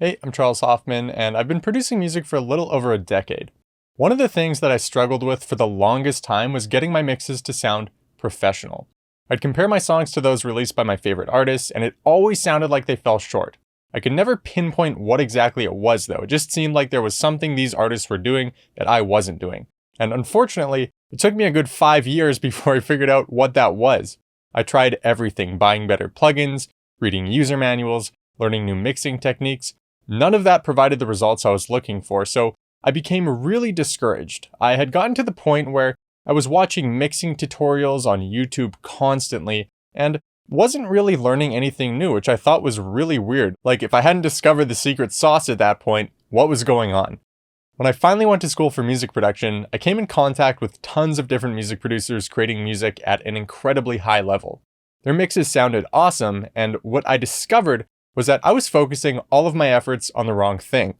Hey, I'm Charles Hoffman, and I've been producing music for a little over a decade. One of the things that I struggled with for the longest time was getting my mixes to sound professional. I'd compare my songs to those released by my favorite artists, and it always sounded like they fell short. I could never pinpoint what exactly it was, though. It just seemed like there was something these artists were doing that I wasn't doing. And unfortunately, it took me a good 5 years before I figured out what that was. I tried everything, buying better plugins, reading user manuals, learning new mixing techniques. None of that provided the results I was looking for, so I became really discouraged. I had gotten to the point where I was watching mixing tutorials on YouTube constantly and wasn't really learning anything new, which I thought was really weird. Like, if I hadn't discovered the secret sauce at that point, what was going on? When I finally went to school for music production, I came in contact with tons of different music producers creating music at an incredibly high level. Their mixes sounded awesome, and what I discovered was that I was focusing all of my efforts on the wrong thing.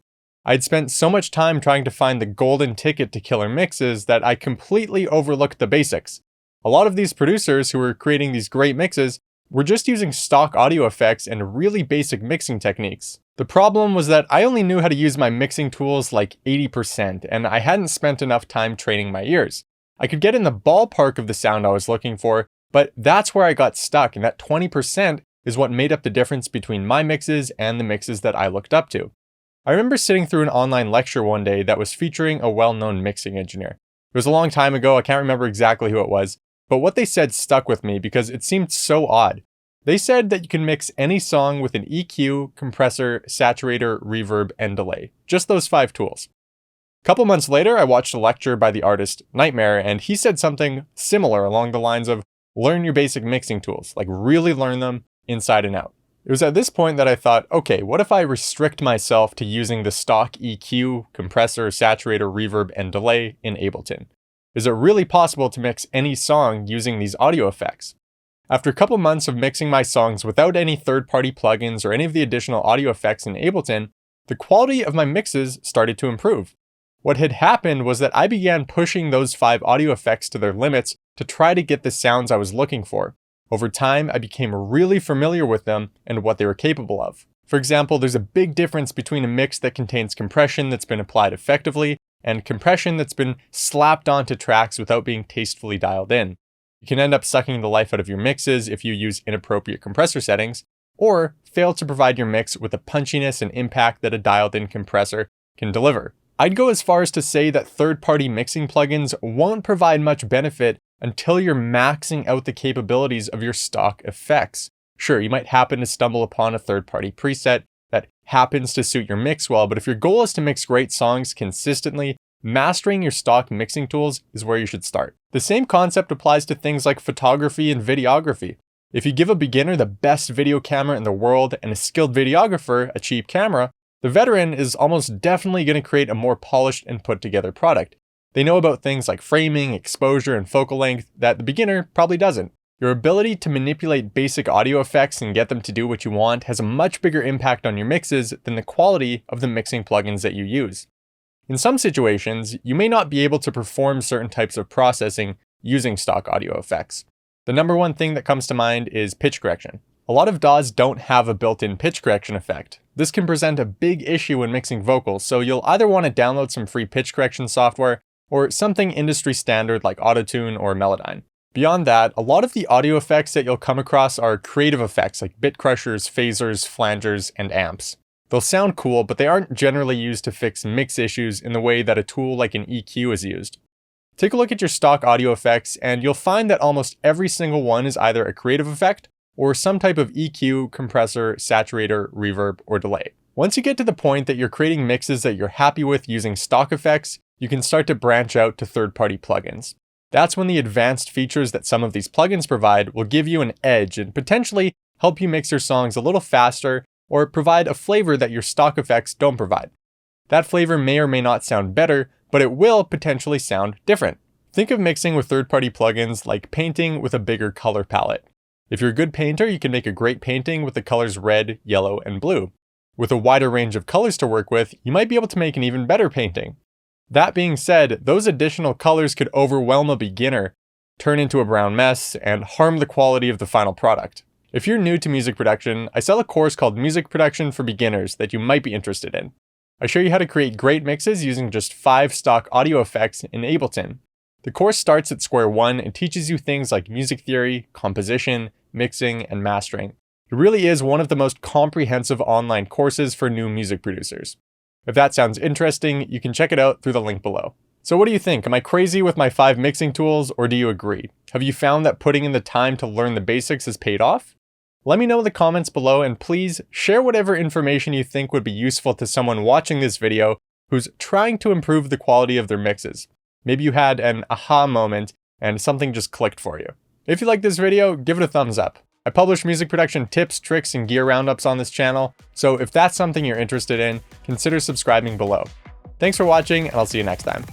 I'd spent so much time trying to find the golden ticket to killer mixes that I completely overlooked the basics. A lot of these producers who were creating these great mixes were just using stock audio effects and really basic mixing techniques. The problem was that I only knew how to use my mixing tools like 80%, and I hadn't spent enough time training my ears. I could get in the ballpark of the sound I was looking for, but that's where I got stuck, and that 20% is what made up the difference between my mixes and the mixes that I looked up to. I remember sitting through an online lecture one day that was featuring a well-known mixing engineer. It was a long time ago, I can't remember exactly who it was, but what they said stuck with me because it seemed so odd. They said that you can mix any song with an EQ, compressor, saturator, reverb, and delay. Just those 5 tools. A couple months later, I watched a lecture by the artist Nightmare, and he said something similar along the lines of, learn your basic mixing tools, like really learn them inside and out. It was at this point that I thought, okay, what if I restrict myself to using the stock EQ, compressor, saturator, reverb, and delay in Ableton? Is it really possible to mix any song using these audio effects? After a couple months of mixing my songs without any third-party plugins or any of the additional audio effects in Ableton, the quality of my mixes started to improve. What had happened was that I began pushing those 5 audio effects to their limits to try to get the sounds I was looking for. Over time, I became really familiar with them and what they were capable of. For example, there's a big difference between a mix that contains compression that's been applied effectively and compression that's been slapped onto tracks without being tastefully dialed in. You can end up sucking the life out of your mixes if you use inappropriate compressor settings, or fail to provide your mix with the punchiness and impact that a dialed-in compressor can deliver. I'd go as far as to say that third-party mixing plugins won't provide much benefit until you're maxing out the capabilities of your stock effects. Sure, you might happen to stumble upon a third-party preset that happens to suit your mix well, but if your goal is to mix great songs consistently, mastering your stock mixing tools is where you should start. The same concept applies to things like photography and videography. If you give a beginner the best video camera in the world and a skilled videographer a cheap camera, the veteran is almost definitely going to create a more polished and put together product. They know about things like framing, exposure, and focal length that the beginner probably doesn't. Your ability to manipulate basic audio effects and get them to do what you want has a much bigger impact on your mixes than the quality of the mixing plugins that you use. In some situations, you may not be able to perform certain types of processing using stock audio effects. The number one thing that comes to mind is pitch correction. A lot of DAWs don't have a built-in pitch correction effect. This can present a big issue when mixing vocals, so you'll either want to download some free pitch correction software or something industry standard like Autotune or Melodyne. Beyond that, a lot of the audio effects that you'll come across are creative effects like bit crushers, phasers, flangers, and amps. They'll sound cool, but they aren't generally used to fix mix issues in the way that a tool like an EQ is used. Take a look at your stock audio effects, and you'll find that almost every single one is either a creative effect or some type of EQ, compressor, saturator, reverb, or delay. Once you get to the point that you're creating mixes that you're happy with using stock effects, you can start to branch out to third-party plugins. That's when the advanced features that some of these plugins provide will give you an edge and potentially help you mix your songs a little faster or provide a flavor that your stock effects don't provide. That flavor may or may not sound better, but it will potentially sound different. Think of mixing with third-party plugins like painting with a bigger color palette. If you're a good painter, you can make a great painting with the colors red, yellow, and blue. With a wider range of colors to work with, you might be able to make an even better painting. That being said, those additional colors could overwhelm a beginner, turn into a brown mess, and harm the quality of the final product. If you're new to music production, I sell a course called Music Production for Beginners that you might be interested in. I show you how to create great mixes using just 5 stock audio effects in Ableton. The course starts at square one and teaches you things like music theory, composition, mixing, and mastering. It really is one of the most comprehensive online courses for new music producers. If that sounds interesting, you can check it out through the link below. So what do you think? Am I crazy with my 5 mixing tools, or do you agree? Have you found that putting in the time to learn the basics has paid off? Let me know in the comments below, and please share whatever information you think would be useful to someone watching this video who's trying to improve the quality of their mixes. Maybe you had an aha moment and something just clicked for you. If you like this video, give it a thumbs up. I publish music production tips, tricks, and gear roundups on this channel, so if that's something you're interested in, consider subscribing below. Thanks for watching, and I'll see you next time.